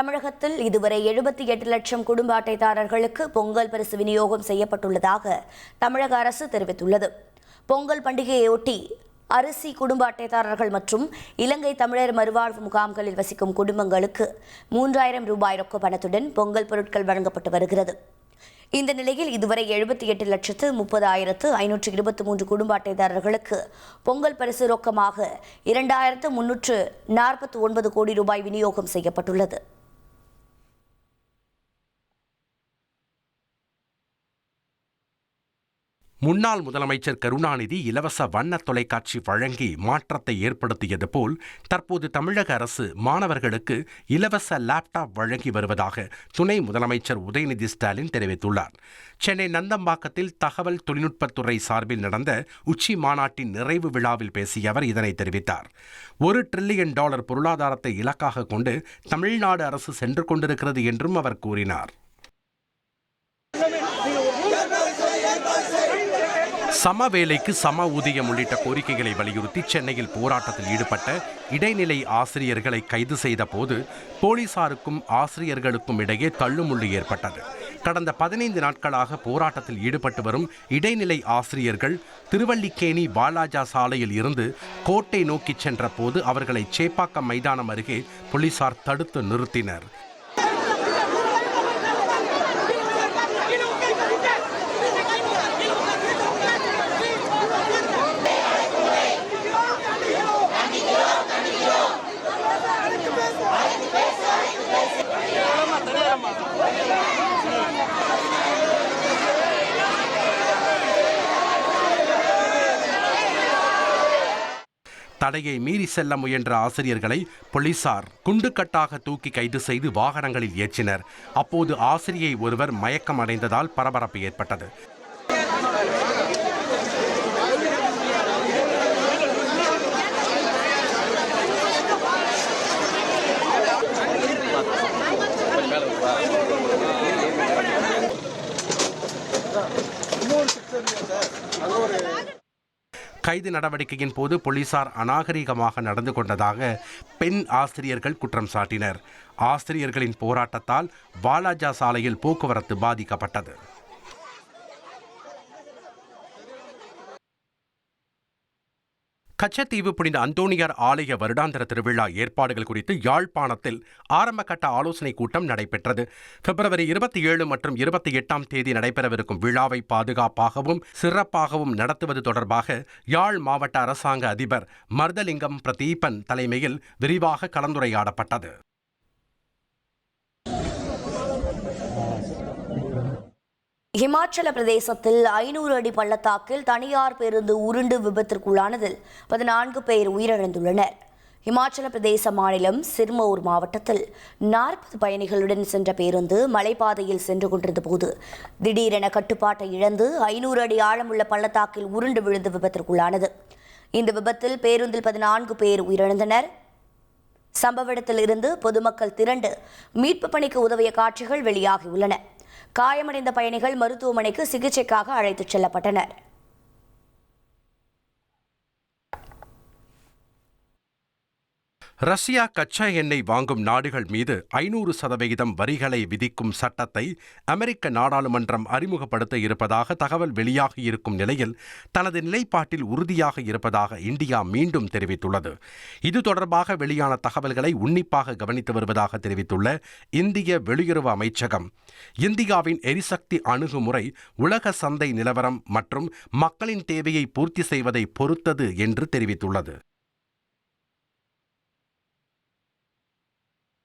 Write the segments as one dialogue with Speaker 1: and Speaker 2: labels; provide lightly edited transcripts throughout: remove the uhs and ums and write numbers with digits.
Speaker 1: தமிழகத்தில் இதுவரை 78 லட்சம் குடும்ப அட்டைதாரர்களுக்கு பொங்கல் பரிசு விநியோகம் செய்யப்பட்டுள்ளதாக தமிழக அரசு தெரிவித்துள்ளது. பொங்கல் பண்டிகையையொட்டி அரிசி குடும்ப அட்டைதாரர்கள் மற்றும் இலங்கை தமிழர் மறுவாழ்வு முகாம்களில் வசிக்கும் குடும்பங்களுக்கு 3000 ரூபாய் ரொக்க பணத்துடன் பொங்கல் பொருட்கள் வழங்கப்பட்டு வருகிறது. இந்த நிலையில் இதுவரை 78,30,523 குடும்ப அட்டைதாரர்களுக்கு பொங்கல் பரிசு ரொக்கமாக 2,349 கோடி ரூபாய் விநியோகம் செய்யப்பட்டுள்ளது.
Speaker 2: முன்னாள் முதலமைச்சர் கருணாநிதி இலவச வண்ண தொலைக்காட்சி வழங்கி மாற்றத்தை ஏற்படுத்தியது போல் தற்போது தமிழக அரசு மாணவர்களுக்கு இலவச லேப்டாப் வழங்கி வருவதாக துணை முதலமைச்சர் உதயநிதி ஸ்டாலின் தெரிவித்துள்ளார். சென்னை நந்தம்பாக்கத்தில் தகவல் தொழில்நுட்பத்துறை சார்பில் நடந்த உச்சி மாநாட்டின் நிறைவு விழாவில் பேசிய அவர் இதனை தெரிவித்தார். $1 டிரில்லியன் பொருளாதாரத்தை இலக்காக கொண்டு தமிழ்நாடு அரசு சென்று கொண்டிருக்கிறது என்றும் அவர் கூறினார். சம வேலைக்கு சம ஊதியம் உள்ளிட்ட கோரிக்கைகளை வலியுறுத்தி சென்னையில் போராட்டத்தில் ஈடுபட்ட இடைநிலை ஆசிரியர்களை கைது செய்த போது போலீசாருக்கும் ஆசிரியர்களுக்கும் இடையே தள்ளுமுள்ளு ஏற்பட்டது. கடந்த 15 நாட்களாக போராட்டத்தில் ஈடுபட்டு வரும் இடைநிலை ஆசிரியர்கள் திருவல்லிக்கேணி வாலாஜா சாலையில் இருந்து கோட்டை நோக்கி சென்ற போது அவர்களை சேப்பாக்கம் மைதானம் அருகே போலீசார் தடுத்து நிறுத்தினர். தடையை மீறி செல்ல முயன்ற ஆசிரியர்களை போலீசார் குண்டுக்கட்டாக தூக்கி கைது செய்து வாகனங்களில் ஏற்றினர். அப்போது ஆசிரியை ஒருவர் மயக்கம் அடைந்ததால் பரபரப்பு ஏற்பட்டது. கைது நடவடிக்கையின் போது போலீசார் அநாகரிகமாக நடந்து கொண்டதாக பெண் ஆசிரியர்கள் குற்றம் சாட்டினர். ஆசிரியர்களின் போராட்டத்தால் வாலாஜா சாலையில் போக்குவரத்து பாதிக்கப்பட்டது. கச்சத்தீவு புனித அந்தோணியார் ஆலய வருடாந்திர திருவிழா ஏற்பாடுகள் குறித்து யாழ்ப்பாணத்தில் ஆரம்பகட்ட ஆலோசனைக் கூட்டம் நடைபெற்றது. பிப்ரவரி 27 மற்றும் 28ஆம் தேதி நடைபெறவிருக்கும் விழாவை பாதுகாப்பாகவும் சிறப்பாகவும் நடத்துவது தொடர்பாக யாழ் மாவட்ட அரசாங்க அதிபர் மர்தலிங்கம் பிரதீபன் தலைமையில் விரிவாக கலந்துரையாடப்பட்டது.
Speaker 1: இமாச்சல பிரதேசத்தில் 500 அடி பள்ளத்தாக்கில் தனியார் பேருந்து உருண்டு விபத்திற்குள்ளானதில் 14 பேர் உயிரிழந்துள்ளனர். இமாச்சல பிரதேச மாநிலம் சிர்மௌர் மாவட்டத்தில் 40 பயணிகளுடன் சென்ற பேருந்து மலைப்பாதையில் சென்று கொண்டிருந்த போது திடீரென கட்டுப்பாட்டை இழந்து 500 அடி ஆழமுள்ள பள்ளத்தாக்கில் உருண்டு விழுந்து விபத்திற்குள்ளானது. இந்த விபத்தில் பேருந்தில் 14 பேர் உயிரிழந்தனர். சம்பவ இடத்தில் இருந்து பொதுமக்கள் திரண்டு மீட்பு பணிக்கு உதவிய காட்சிகள் வெளியாகியுள்ளன. காயமடைந்த பயணிகள் மருத்துவமனைக்கு சிகிச்சைக்காக அழைத்துச் செல்லப்பட்டனர்.
Speaker 2: ரஷ்யா கச்சா எண்ணெய் வாங்கும் நாடுகள் மீது 500% வரிகளை விதிக்கும் சட்டத்தை அமெரிக்க நாடாளுமன்றம் அறிமுகப்படுத்த இருப்பதாக தகவல் வெளியாகியிருக்கும் நிலையில் தனது நிலைப்பாட்டில் உறுதியாக இருப்பதாக இந்தியா மீண்டும் தெரிவித்துள்ளது. இது தொடர்பாக வெளியான தகவல்களை உன்னிப்பாக கவனித்து வருவதாக தெரிவித்துள்ள இந்திய வெளியுறவு அமைச்சகம், இந்தியாவின் எரிசக்தி அணுகுமுறை உலக சந்தை நிலவரம் மற்றும் மக்களின் தேவையை பூர்த்தி செய்வதை பொறுத்தது என்று தெரிவித்துள்ளது.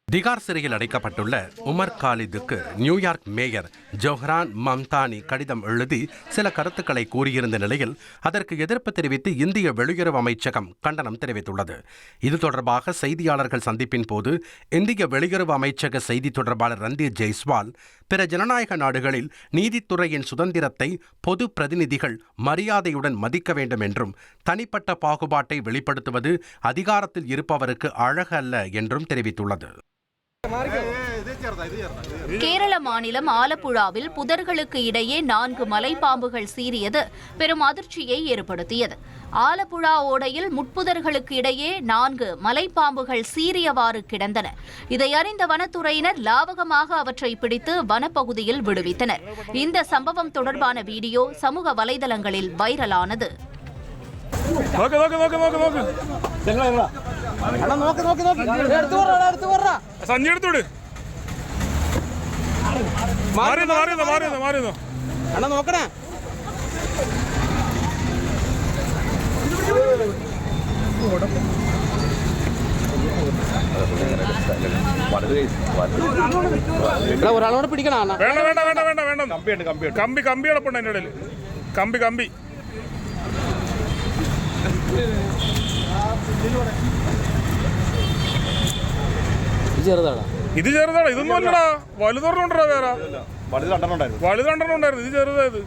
Speaker 2: திகார் சிறையில் அடைக்கப்பட்டுள்ள Umar காலிதுக்கு New York mayor Zohran Mamdani கடிதம் எழுதி சில கருத்துக்களை கூறியிருந்த நிலையில் அதற்கு எதிர்ப்பு தெரிவித்து இந்திய வெளியுறவு அமைச்சகம் கண்டனம் தெரிவித்துள்ளது. இது தொடர்பாக செய்தியாளர்கள் சந்திப்பின் போது இந்திய வெளியுறவு அமைச்சக செய்தி தொடர்பாளர் ரந்தீர் ஜெய்ஸ்வால், பிற ஜனநாயக நாடுகளில் நீதித்துறையின் சுதந்திரத்தை பொது பிரதிநிதிகள் மரியாதையுடன் மதிக்க வேண்டும் என்றும் தனிப்பட்ட பாகுபாட்டை வெளிப்படுத்துவது அதிகாரத்தில் இருப்பவருக்கு அழகல்ல என்றும் தெரிவித்துள்ளது.
Speaker 3: கேரள மாநிலம் ஆலப்புழாவில் புதர்களுக்கு இடையே 4 மலைப்பாம்புகள் சீறியது பெரும் அதிர்ச்சியை ஏற்படுத்தியது. ஆலப்புழா ஓடையில் முட்புதர்களுக்கு இடையே 4 மலைப்பாம்புகள் சீறியவாறு கிடந்தன. இதை அறிந்த வனத்துறையினர் லாவகமாக அவற்றை பிடித்து வனப்பகுதியில் விடுவித்தனர். இந்த சம்பவம் தொடர்பான வீடியோ சமூக வலைதளங்களில் வைரலானது.
Speaker 4: ഒരാളോട് പിടിക്കണം.
Speaker 5: കമ്പി കിടപ്പുണ്ട് അതിൻ്റെ ഇടയിൽ. കമ്പി ഇത് ചെറുതാടാ. ഇതൊന്നും അല്ലടാ, വലുതൊരെണ്ണുണ്ടാ. വേറെ വലുതെണ്ണം ഉണ്ടായിരുന്നു. ഇത് ചെറുതായത്.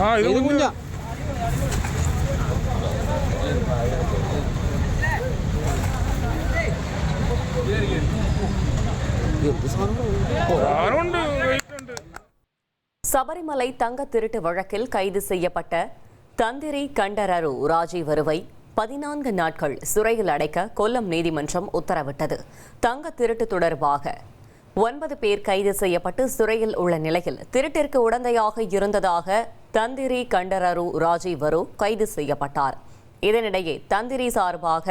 Speaker 5: ആ ഇത് കുഞ്ഞാ.
Speaker 6: சபரிமலை தங்க திருட்டு வழக்கில் கைது செய்யப்பட்ட தந்திரி கண்டரரு ராஜீவருவை 14 நாட்கள் சிறையில் அடைக்க கொல்லம் நீதிமன்றம் உத்தரவிட்டது. தங்க திருட்டு தொடர்பாக 9 பேர் கைது செய்யப்பட்டு சிறையில் உள்ள நிலையில் திருட்டிற்கு உடந்தையாக இருந்ததாக தந்திரி கண்டரரு ராஜீவரு கைது செய்யப்பட்டார். இதனிடையே தந்திரி சார்பாக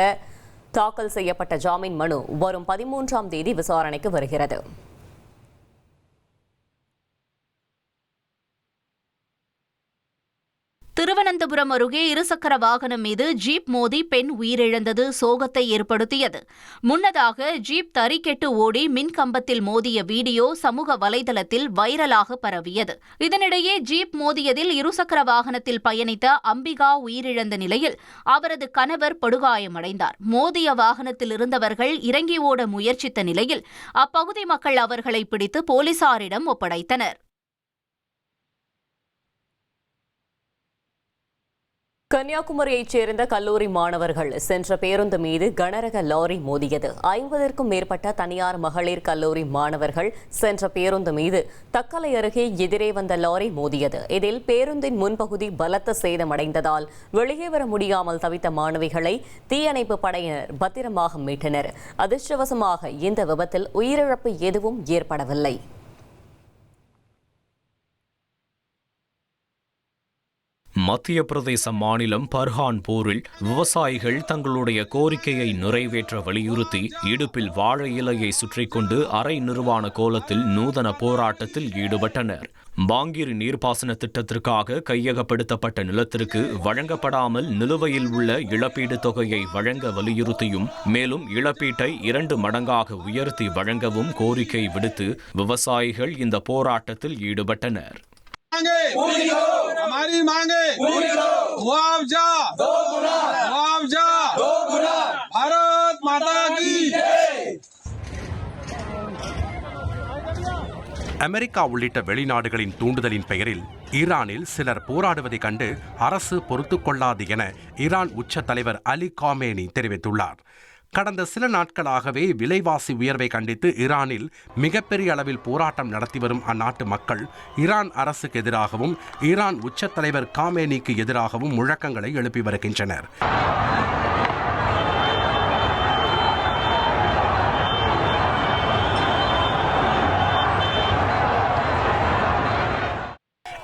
Speaker 6: தாக்கல் செய்யப்பட்ட ஜாமீன் மனு வரும் 13ஆம் தேதி விசாரணைக்கு வருகிறது.
Speaker 3: திருவனந்தபுரம் அருகே இருசக்கர வாகனம் மீது ஜீப் மோதி பெண் உயிரிழந்தது சோகத்தை ஏற்படுத்தியது. முன்னதாக ஜீப் தறிக்கெட்டு ஓடி மின் கம்பத்தில் மோதிய வீடியோ சமூக வலைதளத்தில் வைரலாக பரவியது. இதனிடையே ஜீப் மோதியதில் இருசக்கர வாகனத்தில் பயணித்த அம்பிகா உயிரிழந்த நிலையில் அவரது கணவர் படுகாயமடைந்தார். மோதிய வாகனத்தில் இருந்தவர்கள் இறங்கி ஓட முயற்சித்த நிலையில் அப்பகுதி மக்கள் அவர்களை பிடித்து போலீசாரிடம் ஒப்படைத்தனர்.
Speaker 6: கன்னியாகுமரியைச் சேர்ந்த கல்லூரி மாணவர்கள் சென்ற பேருந்து மீது கனரக லாரி மோதியது. 50க்கும் மேற்பட்ட தனியார் மகளிர் கல்லூரி மாணவர்கள் சென்ற பேருந்து மீது தக்கலை அருகே எதிரே வந்த லாரி மோதியது. இதில் பேருந்தின் முன்பகுதி பலத்த சேதமடைந்ததால் வெளியே வர முடியாமல் தவித்த மாணவிகளை தீயணைப்பு படையினர் பத்திரமாக மீட்டனர். அதிர்ஷ்டவசமாக இந்த விபத்தில் உயிரிழப்பு எதுவும் ஏற்படவில்லை.
Speaker 7: மத்திய பிரதேச மாநிலம் பர்ஹான்பூரில் விவசாயிகள் தங்களுடைய கோரிக்கையை நிறைவேற்ற வலியுறுத்தி இடுப்பில் வாழை இலையை சுற்றிக் கொண்டு அரை நிர்வாண கோலத்தில் நூதன போராட்டத்தில் ஈடுபட்டனர். பாங்கிரி நீர்ப்பாசன திட்டத்திற்காக கையகப்படுத்தப்பட்ட நிலத்திற்கு வழங்கப்படாமல் நிலுவையில் உள்ள இழப்பீடு தொகையை வழங்க வலியுறுத்தியும் மேலும் இழப்பீட்டை 2 மடங்காக உயர்த்தி வழங்கவும் கோரிக்கை விடுத்து விவசாயிகள் இந்த போராட்டத்தில் ஈடுபட்டனர்.
Speaker 4: हमारी मांगे मुआवजा भारत माता की.
Speaker 2: அமெரிக்கா உள்ளிட்ட வெளிநாடுகளின் தூண்டுதலின் பெயரில் ஈரானில் சிலர் போராடுவதைக் கண்டு அரசு பொறுத்துக் கொள்ளாது என ஈரான் உச்ச தலைவர் அலி காமேனி தெரிவித்துள்ளார். கடந்த சில நாட்களாகவே விலைவாசி உயர்வை கண்டித்து ஈரானில் மிகப்பெரிய அளவில் போராட்டம் நடத்தி வரும் அந்நாட்டு மக்கள் ஈரான் அரசுக்கு எதிராகவும் ஈரான் உச்ச தலைவர் காமேனிக்கு எதிராகவும் முழக்கங்களை எழுப்பி வருகின்றனர்.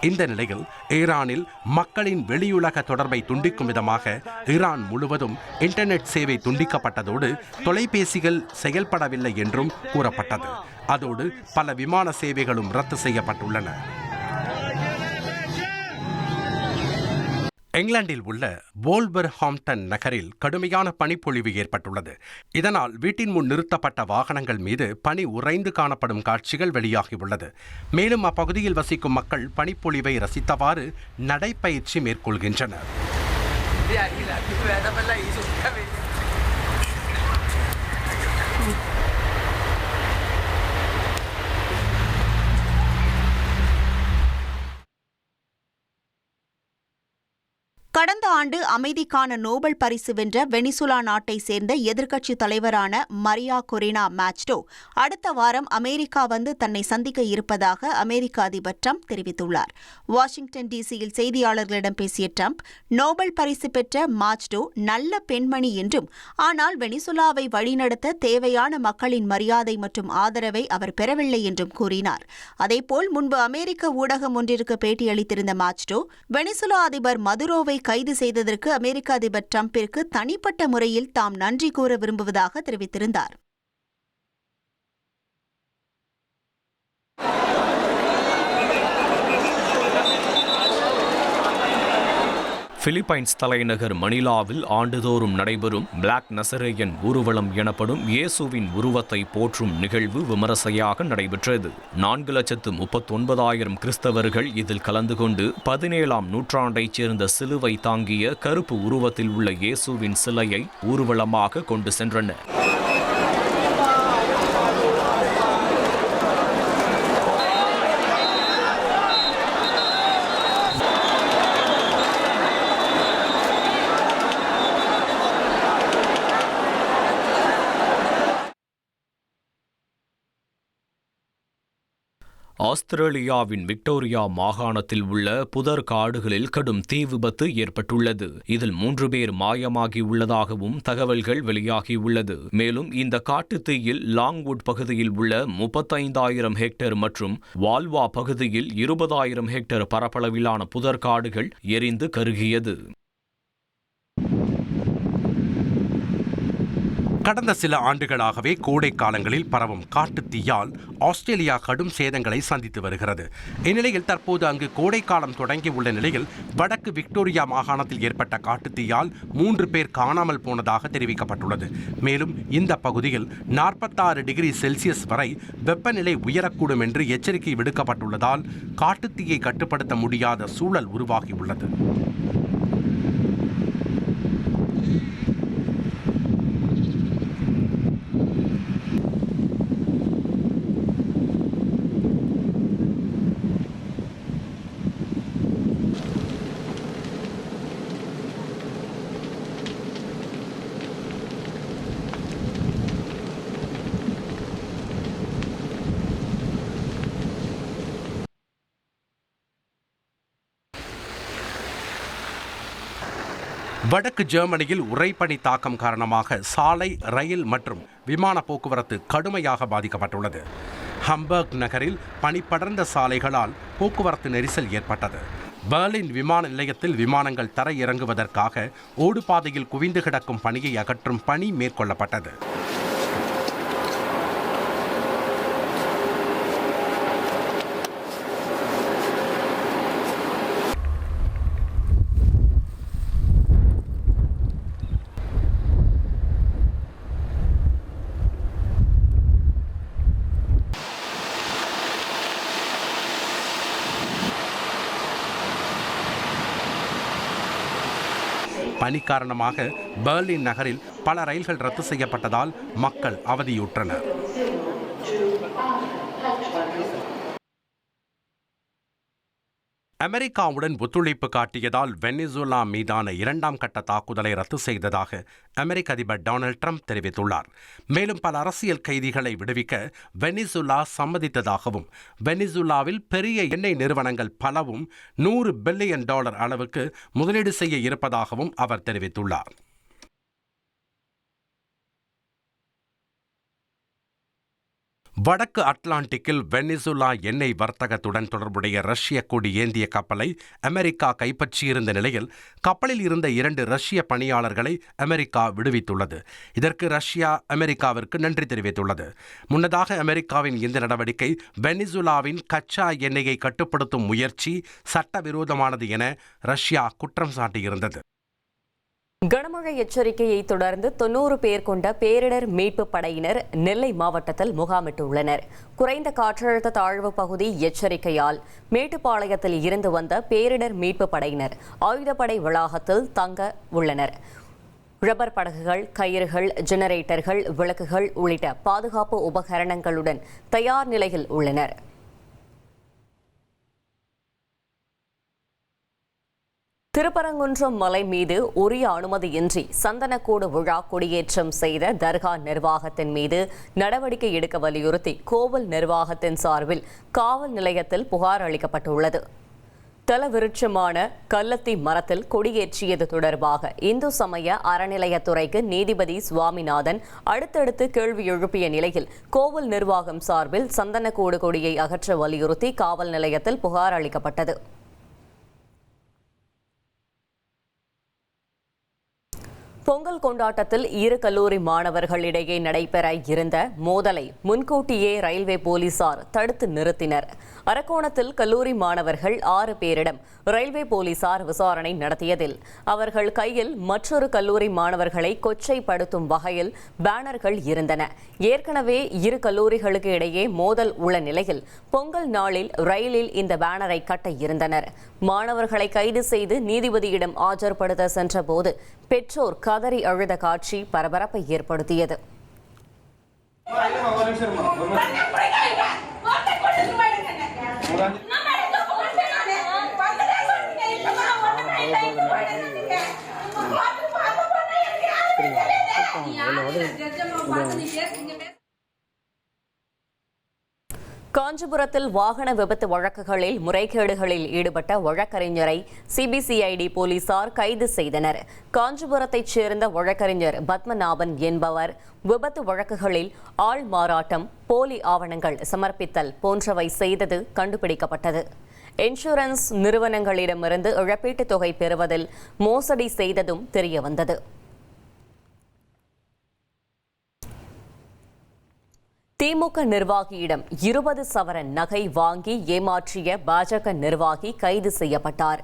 Speaker 2: இந்த நிலையில் ஈரானில் மக்களின் வெளியுலக தொடர்பை துண்டிக்கும் விதமாக ஈரான் முழுவதும் இன்டர்நெட் சேவை துண்டிக்கப்பட்டதோடு தொலைபேசிகள் செயல்படவில்லை என்றும் கூறப்பட்டது. அதோடு பல விமான சேவைகளும் ரத்து செய்யப்பட்டுள்ளன. இங்கிலாந்தில் உள்ள வோல்வர்ஹாம்ப்டன் நகரில் கடுமையான பனிப்பொழிவு ஏற்பட்டுள்ளது. இதனால் வீட்டின் முன் நிறுத்தப்பட்ட வாகனங்கள் மீது பனி உறைந்து காணப்படும் காட்சிகள் வெளியாகியுள்ளது. மேலும் அப்பகுதியில் வசிக்கும் மக்கள் பனிப்பொழிவை ரசித்தவாறு நடைப்பயிற்சி மேற்கொள்கின்றனர்.
Speaker 3: கடந்த
Speaker 8: கடந்த ஆண்டு அமைதிக்கான நோபல் பரிசு வென்ற வெனிசுலா நாட்டை சேர்ந்த எதிர்க்கட்சித் தலைவரான மரியா கொரினா மாச்டோ அடுத்த வாரம் அமெரிக்கா வந்து தன்னை சந்திக்க இருப்பதாக அமெரிக்க அதிபர் ட்ரம்ப் தெரிவித்துள்ளார். வாஷிங்டன் டிசியில் செய்தியாளர்களிடம் பேசிய ட்ரம்ப், நோபல் பரிசு பெற்ற மாச்டோ நல்ல பெண்மணி என்றும், ஆனால் வெனிசுலாவை வழிநடத்த தேவையான மக்களின் மரியாதை மற்றும் ஆதரவை அவர் பெறவில்லை என்றும் கூறினார். அதேபோல் முன்பு அமெரிக்க ஊடகம் ஒன்றிற்கு பேட்டியளித்திருந்த மாச்டோ, வெனிசுலா அதிபர் மதுரோவை கைது செய்ததற்கு அமெரிக்க அதிபர் ட்ரம்பிற்கு தனிப்பட்ட முறையில் தாம் நன்றி கூற விரும்புவதாக தெரிவித்திருந்தார்.
Speaker 7: பிலிப்பைன்ஸ் தலைநகர் மணிலாவில் ஆண்டுதோறும் நடைபெறும் பிளாக் நசரேயன் ஊர்வலம் எனப்படும் இயேசுவின் உருவத்தை போற்றும் நிகழ்வு விமரிசையாக நடைபெற்றது. 4,39,000 கிறிஸ்தவர்கள் இதில் கலந்து கொண்டு 17ஆம் நூற்றாண்டைச் சேர்ந்த சிலுவை தாங்கிய கருப்பு உருவத்தில் உள்ள இயேசுவின் சிலையை ஊர்வலமாக கொண்டு சென்றனர். ஆஸ்திரேலியாவின் விக்டோரியா மாகாணத்தில் உள்ள புதர் காடுகளில் கடும் தீ விபத்து ஏற்பட்டுள்ளது. இதில் 3 பேர் மாயமாகியுள்ளதாகவும் தகவல்கள் வெளியாகியுள்ளது. மேலும் இந்த காட்டுத் தீயில் லாங்வுட் பகுதியில் உள்ள 35,000 ஹெக்டேர் மற்றும் வால்வா பகுதியில் 20,000 ஹெக்டேர் பரப்பளவிலான புதர் காடுகள் எரிந்து கருகியது.
Speaker 2: கடந்த சில ஆண்டுகளாகவே கோடை காலங்களில் பரவும் காட்டுத் தீயால் ஆஸ்திரேலியா கடும் சேதங்களை சந்தித்து வருகிறது. இந்நிலையில் தற்போது அங்கு கோடை காலம் தொடங்கியுள்ள நிலையில் வடக்கு விக்டோரியா மாகாணத்தில் ஏற்பட்ட காட்டுத் தீயால் 3 பேர் காணாமல் போனதாக தெரிவிக்கப்பட்டுள்ளது. மேலும் இந்த பகுதியில் 46 டிகிரி செல்சியஸ் வரை வெப்பநிலை உயரக்கூடும் என்று எச்சரிக்கை விடுக்கப்பட்டுள்ளதால் காட்டுத் தீயை கட்டுப்படுத்த முடியாத சூழல் உருவாகியுள்ளது. வடக்கு ஜெர்மனியில் உறைபனி தாக்கம் காரணமாக சாலை, ரயில் மற்றும் விமான போக்குவரத்து கடுமையாக பாதிக்கப்பட்டுள்ளது. ஹம்பர்க் நகரில் பனிப்படர்ந்த சாலைகளால் போக்குவரத்து நெரிசல் ஏற்பட்டது. பெர்லின் விமான நிலையத்தில் விமானங்கள் தரையிறங்குவதற்காக ஓடுபாதையில் குவிந்து கிடக்கும் பனியை அகற்றும் பணி மேற்கொள்ளப்பட்டது. பனி காரணமாக பெர்லின் நகரில் பல ரயில்கள் ரத்து செய்யப்பட்டதால் மக்கள் அவதியுற்றனர். அமெரிக்காவுடன் ஒத்துழைப்பு காட்டியதால் வெனிசுலா மீதான 2ஆம் கட்ட தாக்குதலை ரத்து செய்ததாக அமெரிக்க அதிபர் டொனால்ட் ட்ரம்ப் தெரிவித்துள்ளார். மேலும் பல அரசியல் கைதிகளை விடுவிக்க வெனிசுலா சம்மதித்ததாகவும், வெனிசுலாவில் பெரிய எண்ணெய் நிறுவனங்கள் பலவும் $100 பில்லியன் அளவுக்கு முதலீடு செய்ய இருப்பதாகவும் அவர் தெரிவித்துள்ளார். வடக்கு அட்லாண்டிக்கில் வெனிசுலா எண்ணெய் வர்த்தகத்துடன் தொடர்புடைய ரஷ்ய கொடி ஏந்திய கப்பலை அமெரிக்கா கைப்பற்றியிருந்த நிலையில் கப்பலில் இருந்த 2 ரஷ்ய பணியாளர்களை அமெரிக்கா விடுவித்துள்ளது. இதற்கு ரஷ்யா அமெரிக்காவிற்கு நன்றி தெரிவித்துள்ளது. முன்னதாக அமெரிக்காவின் இந்த நடவடிக்கை வெனிசுலாவின் கச்சா எண்ணெயை கட்டுப்படுத்தும் முயற்சி சட்டவிரோதமானது என ரஷ்யா குற்றம் சாட்டியிருந்தது.
Speaker 6: கனமழை எச்சரிக்கையை தொடர்ந்து 90 பேர் கொண்ட பேரிடர் மீட்பு படையினர் நெல்லை மாவட்டத்தில் முகாமிட்டுள்ளனர். குறைந்த காற்றழுத்த தாழ்வு பகுதி எச்சரிக்கையால் மேட்டுப்பாளையத்தில் இருந்து வந்த பேரிடர் மீட்பு படையினர் ஆயுதப்படை வளாகத்தில் தங்க உள்ளனர். ரப்பர் படகுகள், கயிறுகள், ஜெனரேட்டர்கள், விளக்குகள் உள்ளிட்ட பாதுகாப்பு உபகரணங்களுடன் தயார் நிலையில் உள்ளனர். திருப்பரங்குன்றம் மலை மீது உரிய அனுமதியின்றி சந்தனக்கூடு விழா கொடியேற்றம் செய்த தர்கா நிர்வாகத்தின் மீது நடவடிக்கை எடுக்க வலியுறுத்தி கோவில் நிர்வாகத்தின் சார்பில் காவல் நிலையத்தில் புகார் அளிக்கப்பட்டுள்ளது. தலவிருட்சமான கல்லத்தி மரத்தில் கொடியேற்றியது தொடர்பாக இந்து சமய அறநிலையத்துறைக்கு நீதிபதி சுவாமிநாதன் அடுத்தடுத்து கேள்வி எழுப்பிய நிலையில் கோவில் நிர்வாகம் சார்பில் சந்தனக்கூடு கொடியை அகற்ற வலியுறுத்தி காவல் நிலையத்தில் புகார் அளிக்கப்பட்டது. பொங்கல் கொண்டாட்டத்தில் இரு கல்லூரி மாணவர்களிடையே நடைபெற இருந்த மோதலை முன்கூட்டியே ரயில்வே போலீசார் தடுத்து நிறுத்தினர். அரக்கோணத்தில் கல்லூரி மாணவர்கள் 6 பேரிடம் ரயில்வே போலீசார் விசாரணை நடத்தியதில் அவர்கள் கையில் மற்றொரு கல்லூரி மாணவர்களை கொச்சைப்படுத்தும் வகையில் பேனர்கள் இருந்தன. ஏற்கனவே இரு கல்லூரிகளுக்கு இடையே மோதல் உள்ள நிலையில் பொங்கல் நாளில் ரயிலில் இந்த பேனரை கட்ட இருந்தனர். மாணவர்களை கைது செய்து நீதிபதியிடம் ஆஜர்படுத்த சென்றபோது பெற்றோர் கதறி அழுத காட்சி பரபரப்பை ஏற்படுத்தியது. காஞ்சிபுரத்தில் வாகன விபத்து வழக்குகளில் முறைகேடுகளில் ஈடுபட்ட வழக்கறிஞரை சிபிசிஐடி போலீசார் கைது செய்தனர். காஞ்சிபுரத்தைச் சேர்ந்த வழக்கறிஞர் பத்மநாபன் என்பவர் விபத்து வழக்குகளில் ஆள் மாறாட்டம், போலி ஆவணங்கள் சமர்ப்பித்தல் போன்றவை செய்தது கண்டுபிடிக்கப்பட்டது. இன்சூரன்ஸ் நிறுவனங்களிடமிருந்து இழப்பீட்டுத் தொகை பெறுவதில் மோசடி செய்ததும் தெரியவந்தது. திமுக நிர்வாகியிடம் 20 சவரன் நகை வாங்கி ஏமாற்றிய பாஜக நிர்வாகி கைது செய்யப்பட்டார்.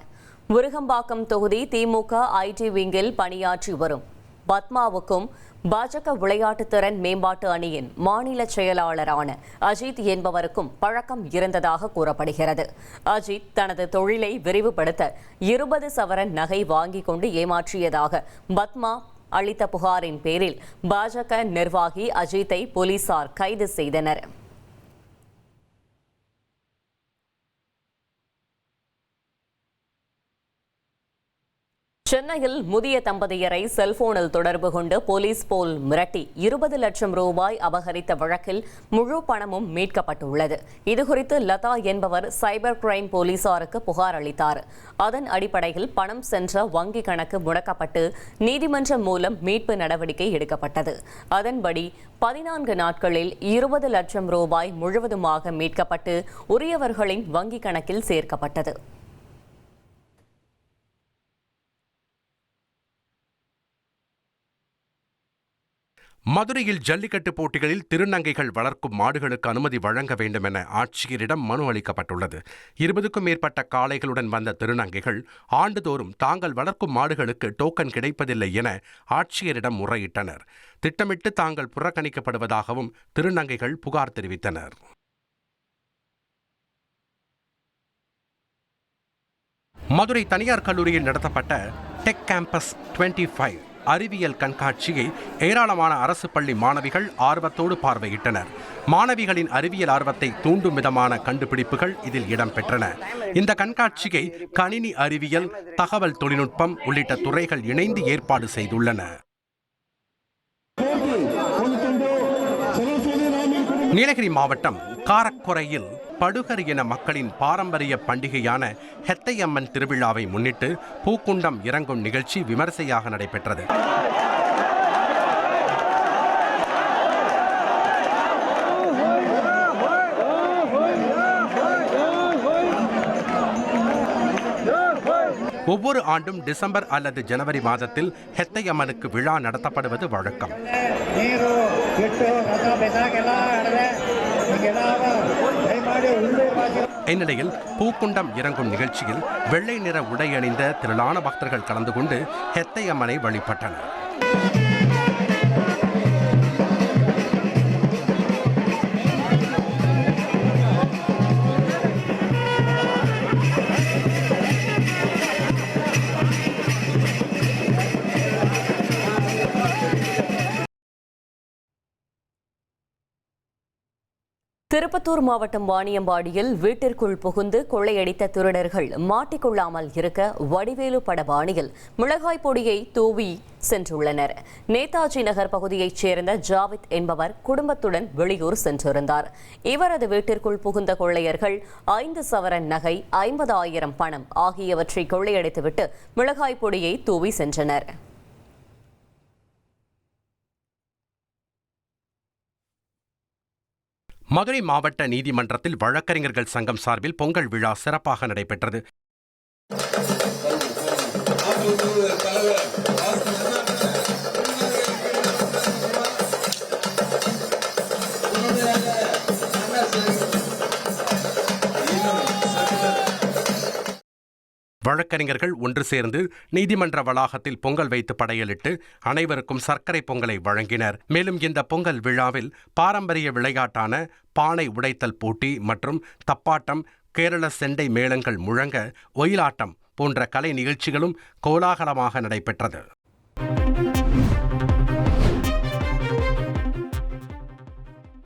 Speaker 6: விருகம்பாக்கம் தொகுதி திமுக ஐடி விங்கில் பணியாற்றி வரும் பத்மாவுக்கும் பாஜக விளையாட்டு திறன் மேம்பாட்டு அணியின் மாநில செயலாளரான அஜித் என்பவருக்கும் பழக்கம் இருந்ததாக கூறப்படுகிறது. அஜித் தனது தொழிலை விரிவுபடுத்த 20 சவரன் நகை வாங்கிக் கொண்டு ஏமாற்றியதாக பத்மா அளித்த புகாரின் பேரில் பாஜக நிர்வாகி அஜித்தை போலீசார் கைது செய்தனர். சென்னையில் முதிய தம்பதியரை செல்போனில் தொடர்பு கொண்டு போலீஸ் போல் மிரட்டி 20 லட்சம் ரூபாய் அபகரித்த வழக்கில் முழு பணமும் மீட்கப்பட்டுள்ளது. இதுகுறித்து லதா என்பவர் சைபர் கிரைம் போலீசாருக்கு புகார் அளித்தார். அதன் அடிப்படையில் பணம் சென்ற வங்கி கணக்கு முடக்கப்பட்டு நீதிமன்றம் மூலம் மீட்பு நடவடிக்கை எடுக்கப்பட்டது. அதன்படி 14 நாட்களில் 20 லட்சம் ரூபாய் முழுவதுமாக மீட்கப்பட்டு உரியவர்களின் வங்கி கணக்கில் சேர்க்கப்பட்டது.
Speaker 2: மதுரையில் ஜல்லிக்கட்டு போட்டிகளில் திருநங்கைகள் வளர்க்கும் மாடுகளுக்கு அனுமதி வழங்க வேண்டும் என ஆட்சியரிடம் மனு அளிக்கப்பட்டுள்ளது. 20க்கும் மேற்பட்ட காளைகளுடன் வந்த திருநங்கைகள் ஆண்டுதோறும் தாங்கள் வளர்க்கும் மாடுகளுக்கு டோக்கன் கிடைப்பதில்லை என ஆட்சியரிடம் முறையிட்டனர். திட்டமிட்டு தாங்கள் புறக்கணிக்கப்படுவதாகவும் திருநங்கைகள் புகார் தெரிவித்தனர். மதுரை தனியார் கல்லூரியில் நடத்தப்பட்ட டெக் கேம்பஸ் 25 அறிவியல் கண்காட்சியை ஏராளமான அரசு பள்ளி மாணவிகள் ஆர்வத்தோடு பார்வையிட்டனர். மாணவிகளின் அறிவியல் ஆர்வத்தை தூண்டும் விதமான கண்டுபிடிப்புகள் இதில் இடம்பெற்றன. இந்த கண்காட்சியை கணினி அறிவியல், தகவல் தொழில்நுட்பம் உள்ளிட்ட துறைகள் இணைந்து ஏற்பாடு செய்துள்ளன. நீலகிரி மாவட்டம் காரக்குறையில் படுகர் இன மக்களின் பாரம்பரிய பண்டிகையான ஹெத்தையம்மன் திருவிழாவை முன்னிட்டு பூக்குண்டம் இறங்கும் நிகழ்ச்சி விமரிசையாக நடைபெற்றது. ஒவ்வொரு ஆண்டும் டிசம்பர் அல்லது ஜனவரி மாதத்தில் ஹெத்தையம்மனுக்கு விழா நடத்தப்படுவது வழக்கம். இந்நிலையில் பூக்குண்டம் இறங்கும் நிகழ்ச்சியில் வெள்ளை நிற உடை அணிந்த திரளான பக்தர்கள் கலந்து கொண்டு ஹெத்தையம்மனை வழிபட்டனர்.
Speaker 6: திருப்பத்தூர் மாவட்டம் வாணியம்பாடியில் வீட்டிற்குள் புகுந்து கொள்ளையடித்த திருடர்கள் மாட்டிக்கொள்ளாமல் இருக்க வடிவேலு பட பாணியில் மிளகாய் பொடியை தூவி சென்றுள்ளனர். நேதாஜி நகர் பகுதியைச் சேர்ந்த ஜாவித் என்பவர் குடும்பத்துடன் வெளியூர் சென்றிருந்தார். இவரது வீட்டிற்குள் புகுந்த கொள்ளையர்கள் 5 சவரன் நகை, 50,000 பணம் ஆகியவற்றை கொள்ளையடித்துவிட்டு மிளகாய் பொடியை தூவி சென்றனர்.
Speaker 2: மதுரை மாவட்ட நீதிமன்றத்தில் வழக்கறிஞர்கள் சங்கம் சார்பில் பொங்கல் விழா சிறப்பாக நடைபெற்றது. வழக்கறிஞர்கள் ஒன்று சேர்ந்து நீதிமன்ற வளாகத்தில் பொங்கல் வைத்து படையலிட்டு அனைவருக்கும் சர்க்கரை பொங்கலை வழங்கினர். மேலும் இந்த பொங்கல் விழாவில் பாரம்பரிய விளையாட்டான பானை உடைத்தல் போட்டி மற்றும் தப்பாட்டம், கேரள செண்டை மேளங்கள் முழங்க, ஒயிலாட்டம் போன்ற கலை நிகழ்ச்சிகளும் கோலாகலமாக நடைபெற்றது.